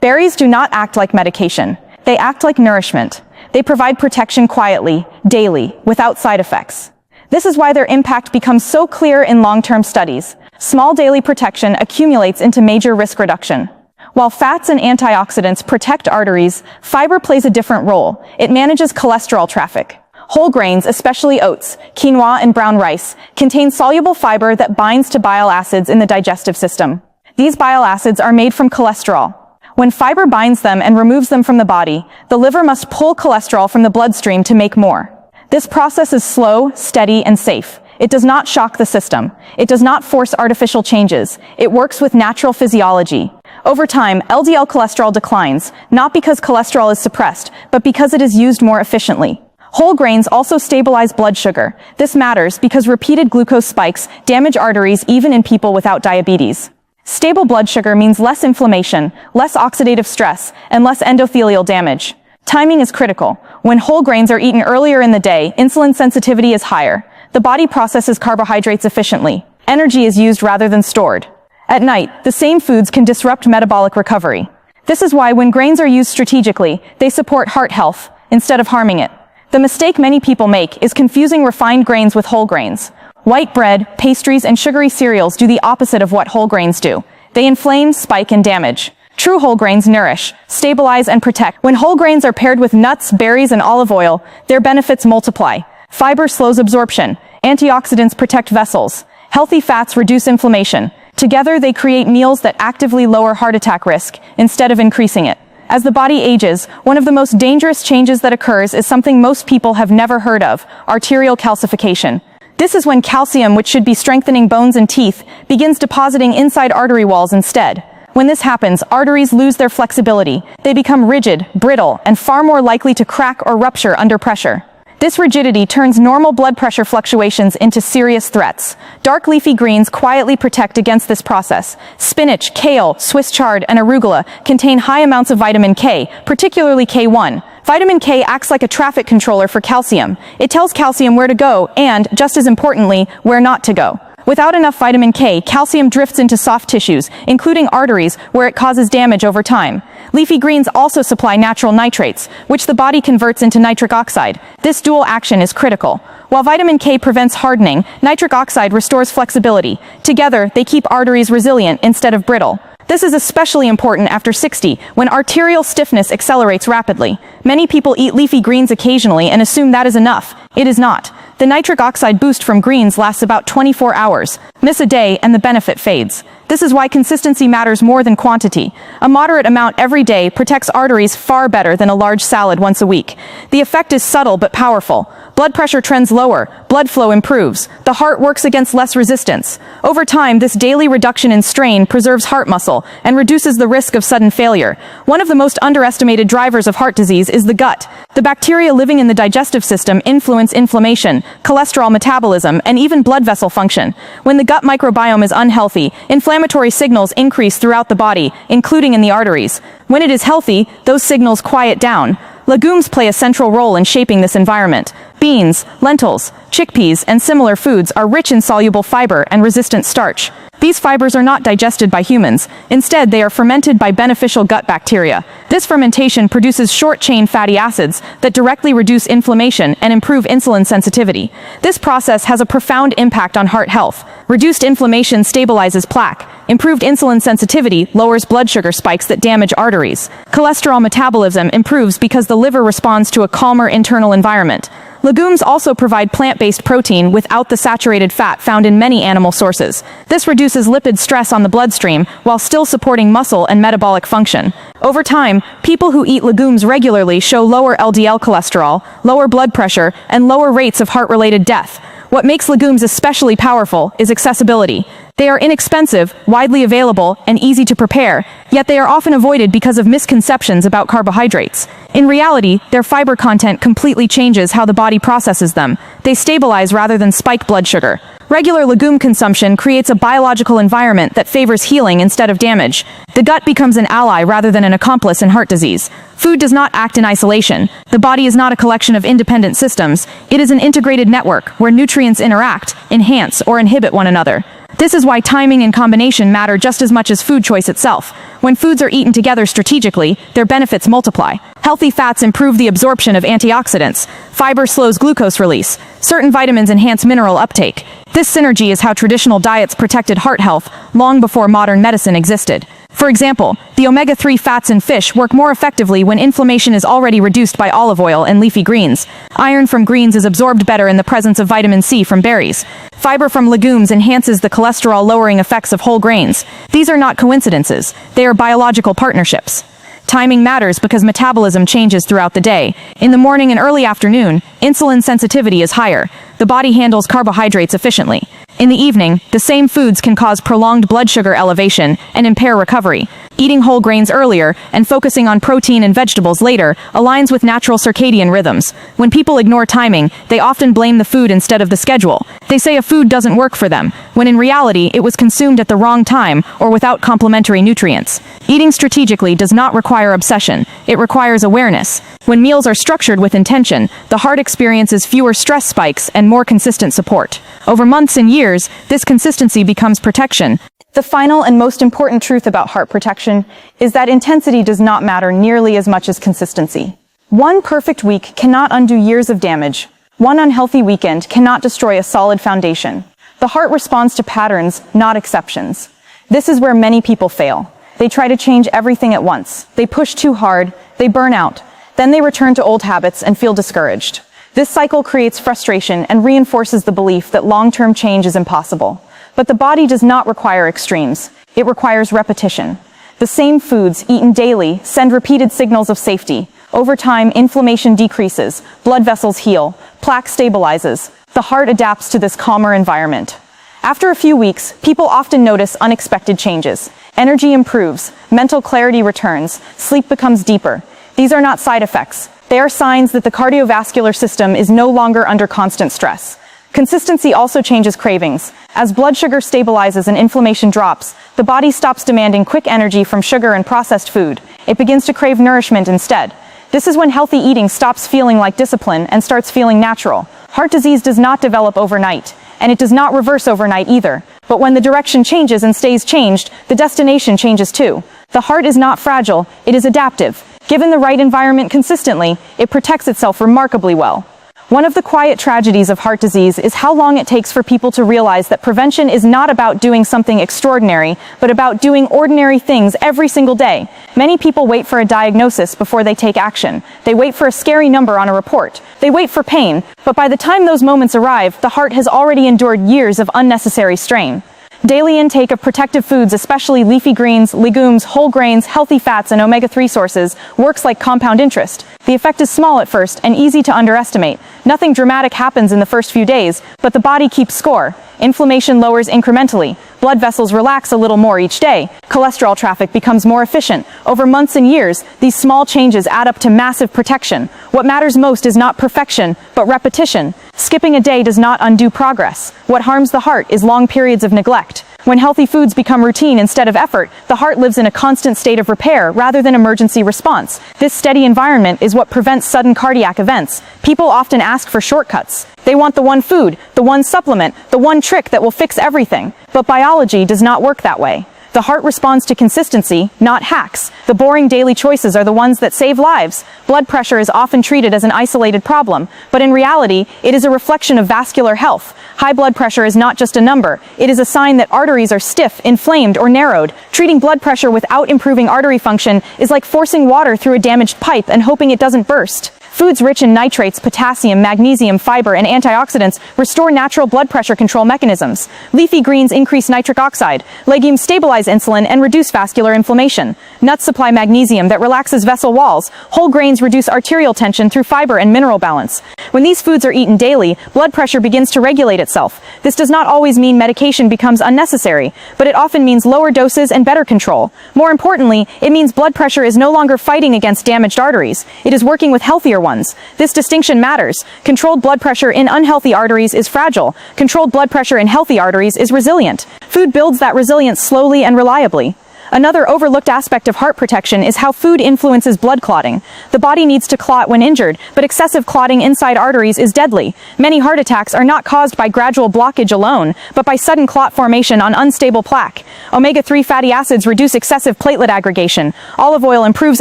Berries do not act like medication. They act like nourishment. They provide protection quietly, daily, without side effects. This is why their impact becomes so clear in long-term studies. Small daily protection accumulates into major risk reduction. While fats and antioxidants protect arteries, fiber plays a different role. It manages cholesterol traffic. Whole grains, especially oats, quinoa, and brown rice, contain soluble fiber that binds to bile acids in the digestive system. These bile acids are made from cholesterol. When fiber binds them and removes them from the body, the liver must pull cholesterol from the bloodstream to make more. This process is slow, steady, and safe. It does not shock the system. It does not force artificial changes. It works with natural physiology. Over time, LDL cholesterol declines, not because cholesterol is suppressed, but because it is used more efficiently. Whole grains also stabilize blood sugar. This matters because repeated glucose spikes damage arteries even in people without diabetes. Stable blood sugar means less inflammation, less oxidative stress, and less endothelial damage. Timing is critical. When whole grains are eaten earlier in the day, insulin sensitivity is higher. The body processes carbohydrates efficiently. Energy is used rather than stored. At night, the same foods can disrupt metabolic recovery. This is why when grains are used strategically, they support heart health instead of harming it. The mistake many people make is confusing refined grains with whole grains. White bread, pastries, and sugary cereals do the opposite of what whole grains do. They inflame, spike, and damage. True whole grains nourish, stabilize, and protect. When whole grains are paired with nuts, berries, and olive oil, their benefits multiply. Fiber slows absorption. Antioxidants protect vessels. Healthy fats reduce inflammation. Together, they create meals that actively lower heart attack risk instead of increasing it. As the body ages, one of the most dangerous changes that occurs is something most people have never heard of: arterial calcification. This is when calcium, which should be strengthening bones and teeth, begins depositing inside artery walls instead. When this happens, arteries lose their flexibility. They become rigid, brittle, and far more likely to crack or rupture under pressure. This rigidity turns normal blood pressure fluctuations into serious threats. Dark leafy greens quietly protect against this process. Spinach, kale, Swiss chard, and arugula contain high amounts of vitamin K, particularly K1. Vitamin K acts like a traffic controller for calcium. It tells calcium where to go and, just as importantly, where not to go. Without enough vitamin K, calcium drifts into soft tissues, including arteries, where it causes damage over time. Leafy greens also supply natural nitrates, which the body converts into nitric oxide. This dual action is critical. While vitamin K prevents hardening, nitric oxide restores flexibility. Together, they keep arteries resilient instead of brittle. This is especially important after 60, when arterial stiffness accelerates rapidly. Many people eat leafy greens occasionally and assume that is enough. It is not. The nitric oxide boost from greens lasts about 24 hours. Miss a day and the benefit fades. This is why consistency matters more than quantity. A moderate amount every day protects arteries far better than a large salad once a week. The effect is subtle but powerful. Blood pressure trends lower, blood flow improves, the heart works against less resistance. Over time, this daily reduction in strain preserves heart muscle and reduces the risk of sudden failure. One of the most underestimated drivers of heart disease is the gut. The bacteria living in the digestive system influence inflammation, cholesterol metabolism, and even blood vessel function. When the gut microbiome is unhealthy, inflammatory signals increase throughout the body, including in the arteries. When it is healthy, those signals quiet down. Legumes play a central role in shaping this environment. Beans, lentils, chickpeas, and similar foods are rich in soluble fiber and resistant starch. These fibers are not digested by humans. Instead, they are fermented by beneficial gut bacteria. This fermentation produces short-chain fatty acids that directly reduce inflammation and improve insulin sensitivity. This process has a profound impact on heart health. Reduced inflammation stabilizes plaque. Improved insulin sensitivity lowers blood sugar spikes that damage arteries. Cholesterol metabolism improves because the liver responds to a calmer internal environment. Legumes also provide plant-based protein without the saturated fat found in many animal sources. This reduces lipid stress on the bloodstream while still supporting muscle and metabolic function. Over time, people who eat legumes regularly show lower LDL cholesterol, lower blood pressure, and lower rates of heart-related death. What makes legumes especially powerful is accessibility. They are inexpensive, widely available, and easy to prepare, yet they are often avoided because of misconceptions about carbohydrates. In reality, their fiber content completely changes how the body processes them. They stabilize rather than spike blood sugar. Regular legume consumption creates a biological environment that favors healing instead of damage. The gut becomes an ally rather than an accomplice in heart disease. Food does not act in isolation. The body is not a collection of independent systems. It is an integrated network where nutrients interact, enhance, or inhibit one another. This is why timing and combination matter just as much as food choice itself. When foods are eaten together strategically, their benefits multiply. Healthy fats improve the absorption of antioxidants. Fiber slows glucose release. Certain vitamins enhance mineral uptake. This synergy is how traditional diets protected heart health long before modern medicine existed. For example, the omega-3 fats in fish work more effectively when inflammation is already reduced by olive oil and leafy greens. Iron from greens is absorbed better in the presence of vitamin C from berries. Fiber from legumes enhances the cholesterol-lowering effects of whole grains. These are not coincidences. They are biological partnerships. Timing matters because metabolism changes throughout the day. In the morning and early afternoon, insulin sensitivity is higher. The body handles carbohydrates efficiently. In the evening, the same foods can cause prolonged blood sugar elevation and impair recovery. Eating whole grains earlier and focusing on protein and vegetables later aligns with natural circadian rhythms. When people ignore timing, they often blame the food instead of the schedule. They say a food doesn't work for them, when in reality it was consumed at the wrong time or without complementary nutrients. Eating strategically does not require obsession. It requires awareness. When meals are structured with intention, the heart experiences fewer stress spikes and more consistent support. Over months and years, this consistency becomes protection. The final and most important truth about heart protection is that intensity does not matter nearly as much as consistency. One perfect week cannot undo years of damage. One unhealthy weekend cannot destroy a solid foundation. The heart responds to patterns, not exceptions. This is where many people fail. They try to change everything at once. They push too hard, they burn out. Then they return to old habits and feel discouraged. This cycle creates frustration and reinforces the belief that long-term change is impossible. But the body does not require extremes. It requires repetition. The same foods eaten daily send repeated signals of safety. Over time, inflammation decreases, blood vessels heal, plaque stabilizes. The heart adapts to this calmer environment. After a few weeks, people often notice unexpected changes. Energy improves, mental clarity returns, sleep becomes deeper. These are not side effects. They are signs that the cardiovascular system is no longer under constant stress. Consistency also changes cravings. As blood sugar stabilizes and inflammation drops, the body stops demanding quick energy from sugar and processed food. It begins to crave nourishment instead. This is when healthy eating stops feeling like discipline and starts feeling natural. Heart disease does not develop overnight, and it does not reverse overnight either. But when the direction changes and stays changed, the destination changes too. The heart is not fragile, it is adaptive. Given the right environment consistently, it protects itself remarkably well. One of the quiet tragedies of heart disease is how long it takes for people to realize that prevention is not about doing something extraordinary, but about doing ordinary things every single day. Many people wait for a diagnosis before they take action. They wait for a scary number on a report. They wait for pain, but by the time those moments arrive, the heart has already endured years of unnecessary strain. Daily intake of protective foods, especially leafy greens, legumes, whole grains, healthy fats, and omega-3 sources, works like compound interest. The effect is small at first and easy to underestimate. Nothing dramatic happens in the first few days, but the body keeps score. Inflammation lowers incrementally. Blood vessels relax a little more each day. Cholesterol traffic becomes more efficient. Over months and years, these small changes add up to massive protection. What matters most is not perfection, but repetition. Skipping a day does not undo progress. What harms the heart is long periods of neglect. When healthy foods become routine instead of effort, the heart lives in a constant state of repair rather than emergency response. This steady environment is what prevents sudden cardiac events. People often ask for shortcuts. They want the one food, the one supplement, the one trick that will fix everything. But But biology does not work that way. The heart responds to consistency, not hacks. The boring daily choices are the ones that save lives. Blood pressure is often treated as an isolated problem, but in reality, it is a reflection of vascular health. High blood pressure is not just a number. It is a sign that arteries are stiff, inflamed, or narrowed. Treating blood pressure without improving artery function is like forcing water through a damaged pipe and hoping it doesn't burst. Foods rich in nitrates, potassium, magnesium, fiber, and antioxidants restore natural blood pressure control mechanisms. Leafy greens increase nitric oxide. Legumes stabilize insulin and reduce vascular inflammation. Nuts supply magnesium that relaxes vessel walls. Whole grains reduce arterial tension through fiber and mineral balance. When these foods are eaten daily, blood pressure begins to regulate itself. This does not always mean medication becomes unnecessary, but it often means lower doses and better control. More importantly, it means blood pressure is no longer fighting against damaged arteries. It is working with healthier ones. This distinction matters. Controlled blood pressure in unhealthy arteries is fragile. Controlled blood pressure in healthy arteries is resilient. Food builds that resilience slowly and reliably. Another overlooked aspect of heart protection is how food influences blood clotting. The body needs to clot when injured, but excessive clotting inside arteries is deadly. Many heart attacks are not caused by gradual blockage alone, but by sudden clot formation on unstable plaque. Omega-3 fatty acids reduce excessive platelet aggregation. Olive oil improves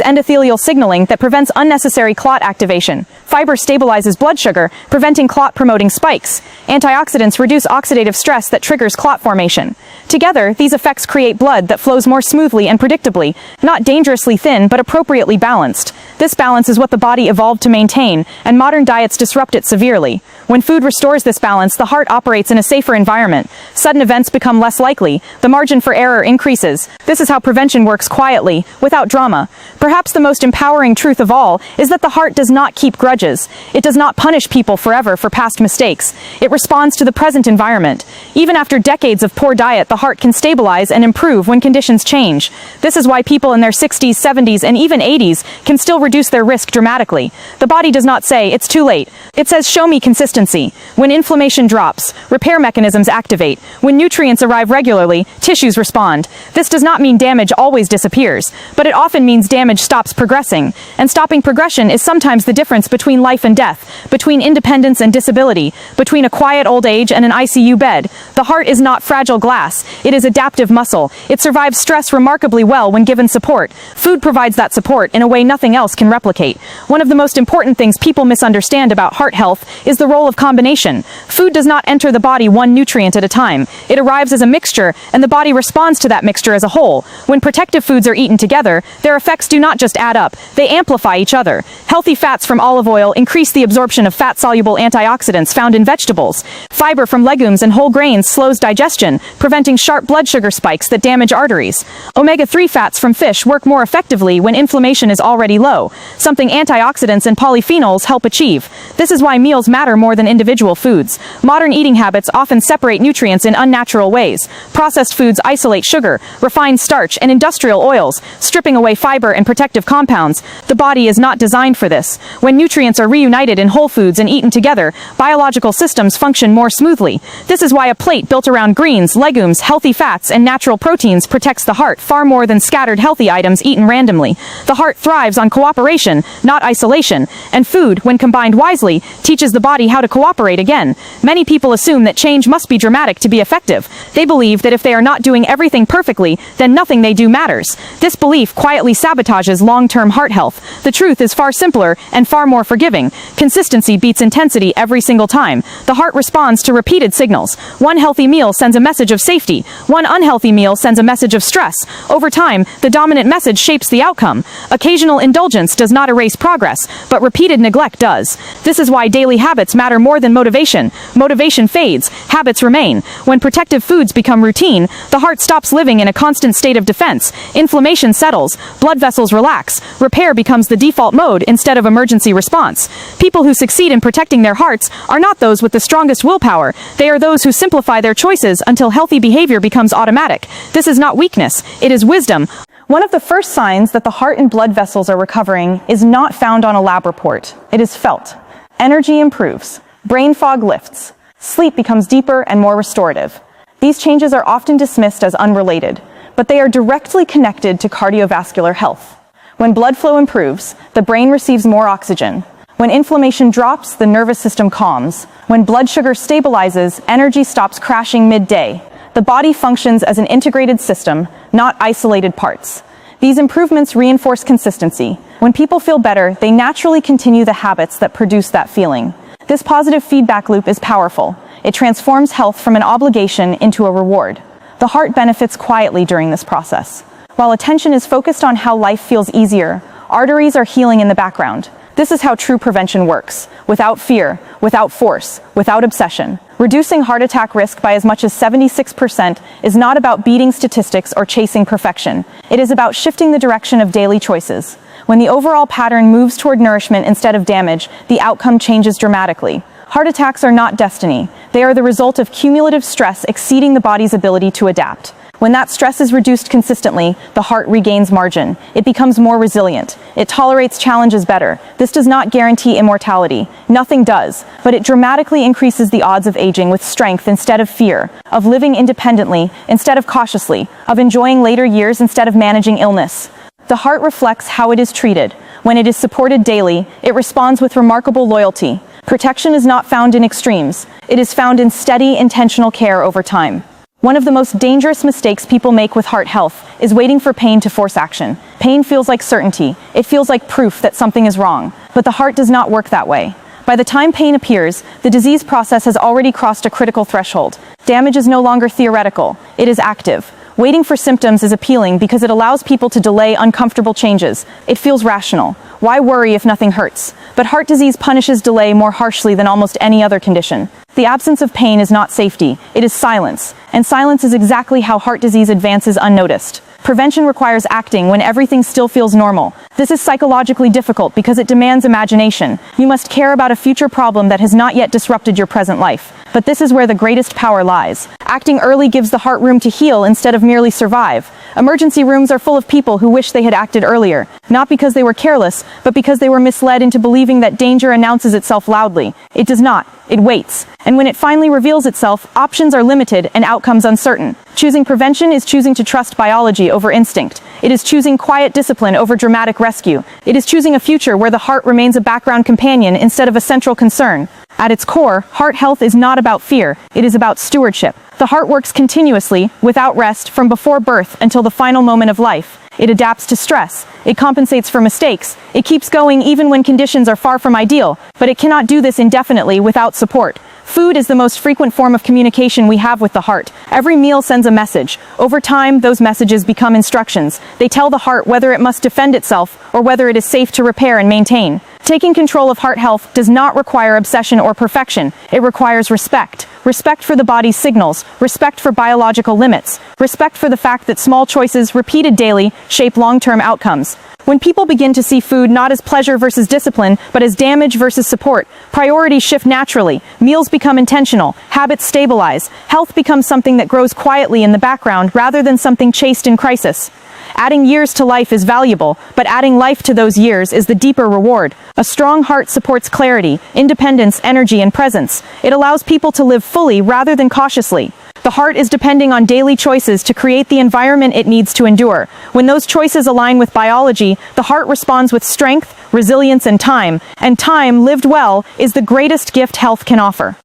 endothelial signaling that prevents unnecessary clot activation. Fiber stabilizes blood sugar, preventing clot-promoting spikes. Antioxidants reduce oxidative stress that triggers clot formation. Together, these effects create blood that flows more smoothly and predictably, not dangerously thin, but appropriately balanced. This balance is what the body evolved to maintain, and modern diets disrupt it severely. When food restores this balance, the heart operates in a safer environment. Sudden events become less likely. The margin for error increases. This is how prevention works quietly, without drama. Perhaps the most empowering truth of all is that the heart does not keep grudges. It does not punish people forever for past mistakes. It responds to the present environment. Even after decades of poor diet, the heart can stabilize and improve when conditions change. This is why people in their 60s, 70s, and even 80s can still reduce their risk dramatically. The body does not say, "It's too late." It says, "Show me consistency." When inflammation drops, repair mechanisms activate. When nutrients arrive regularly, tissues respond. This does not mean damage always disappears, but it often means damage stops progressing. And stopping progression is sometimes the difference between life and death, between independence and disability, between a quiet old age and an ICU bed. The heart is not fragile glass. It is adaptive muscle. It survives stress remarkably well when given support. Food provides that support in a way nothing else can replicate. One of the most important things people misunderstand about heart health is the role of combination. Food does not enter the body one nutrient at a time. It arrives as a mixture, and the body responds to that mixture as a whole. When protective foods are eaten together, their effects do not just add up, they amplify each other. Healthy fats from olive oil increase the absorption of fat-soluble antioxidants found in vegetables. Fiber from legumes and whole grains slows digestion, preventing sharp blood sugar spikes that damage arteries. Omega-3 fats from fish work more effectively when inflammation is already low, something antioxidants and polyphenols help achieve. This is why meals matter more than individual foods. Modern eating habits often separate nutrients in unnatural ways. Processed foods isolate sugar, refined starch, and industrial oils, stripping away fiber and protective compounds. The body is not designed for this. When nutrients are reunited in whole foods and eaten together, biological systems function more smoothly. This is why a plate built around greens, legumes, healthy fats, and natural proteins protects the heart far more than scattered healthy items eaten randomly. The heart thrives on cooperation, not isolation, and food, when combined wisely, teaches the body how to cooperate again. Many people assume that change must be dramatic to be effective. They believe that if they are not doing everything perfectly, then nothing they do matters. This belief quietly sabotages long-term heart health. The truth is far simpler and far more forgiving. Consistency beats intensity every single time. The heart responds to repeated signals. One healthy meal sends a message of safety. One unhealthy meal sends a message of stress. Over time, the dominant message shapes the outcome. Occasional indulgence does not erase progress, but repeated neglect does. This is why daily habits matter more than motivation. Motivation fades, habits remain. When protective foods become routine, the heart stops living in a constant state of defense. Inflammation settles, blood vessels relax, repair becomes the default mode instead of emergency response. People who succeed in protecting their hearts are not those with the strongest willpower. They are those who simplify their choices until healthy behavior becomes automatic. This is not weakness, it is wisdom. One of the first signs that the heart and blood vessels are recovering is not found on a lab report. It is felt. Energy improves. Brain fog lifts. Sleep becomes deeper and more restorative. These changes are often dismissed as unrelated, but they are directly connected to cardiovascular health. When blood flow improves, the brain receives more oxygen. When inflammation drops, the nervous system calms. When blood sugar stabilizes, energy stops crashing midday. The body functions as an integrated system, not isolated parts. These improvements reinforce consistency. When people feel better, they naturally continue the habits that produce that feeling. This positive feedback loop is powerful. It transforms health from an obligation into a reward. The heart benefits quietly during this process. While attention is focused on how life feels easier, arteries are healing in the background. This is how true prevention works, without fear, without force, without obsession. Reducing heart attack risk by as much as 76% is not about beating statistics or chasing perfection. It is about shifting the direction of daily choices. When the overall pattern moves toward nourishment instead of damage, the outcome changes dramatically. Heart attacks are not destiny. They are the result of cumulative stress exceeding the body's ability to adapt. When that stress is reduced consistently, the heart regains margin. It becomes more resilient. It tolerates challenges better. This does not guarantee immortality. Nothing does. But it dramatically increases the odds of aging with strength instead of fear, of living independently instead of cautiously, of enjoying later years instead of managing illness. The heart reflects how it is treated. When it is supported daily, it responds with remarkable loyalty. Protection is not found in extremes. It is found in steady, intentional care over time. One of the most dangerous mistakes people make with heart health is waiting for pain to force action. Pain feels like certainty. It feels like proof that something is wrong. But the heart does not work that way. By the time pain appears, the disease process has already crossed a critical threshold. Damage is no longer theoretical. It is active. Waiting for symptoms is appealing because it allows people to delay uncomfortable changes. It feels rational. Why worry if nothing hurts? But heart disease punishes delay more harshly than almost any other condition. The absence of pain is not safety, it is silence. And silence is exactly how heart disease advances unnoticed. Prevention requires acting when everything still feels normal. This is psychologically difficult because it demands imagination. You must care about a future problem that has not yet disrupted your present life. But this is where the greatest power lies. Acting early gives the heart room to heal instead of merely survive. Emergency rooms are full of people who wish they had acted earlier, not because they were careless, but because they were misled into believing that danger announces itself loudly. It does not. It waits. And when it finally reveals itself, options are limited and outcomes uncertain. Choosing prevention is choosing to trust biology over instinct. It is choosing quiet discipline over dramatic rescue. It is choosing a future where the heart remains a background companion instead of a central concern. At its core, heart health is not about fear, it is about stewardship. The heart works continuously, without rest, from before birth until the final moment of life. It adapts to stress. It compensates for mistakes. It keeps going even when conditions are far from ideal, but it cannot do this indefinitely without support. Food is the most frequent form of communication we have with the heart. Every meal sends a message. Over time, those messages become instructions. They tell the heart whether it must defend itself or whether it is safe to repair and maintain. Taking control of heart health does not require obsession or perfection. It requires respect. Respect for the body's signals. Respect for biological limits. Respect for the fact that small choices, repeated daily, shape long-term outcomes. When people begin to see food not as pleasure versus discipline, but as damage versus support, priorities shift naturally. Meals become intentional. Habits stabilize. Health becomes something that grows quietly in the background rather than something chased in crisis. Adding years to life is valuable, but adding life to those years is the deeper reward. A strong heart supports clarity, independence, energy, and presence. It allows people to live fully rather than cautiously. The heart is depending on daily choices to create the environment it needs to endure. When those choices align with biology, the heart responds with strength, resilience, and time lived well, is the greatest gift health can offer.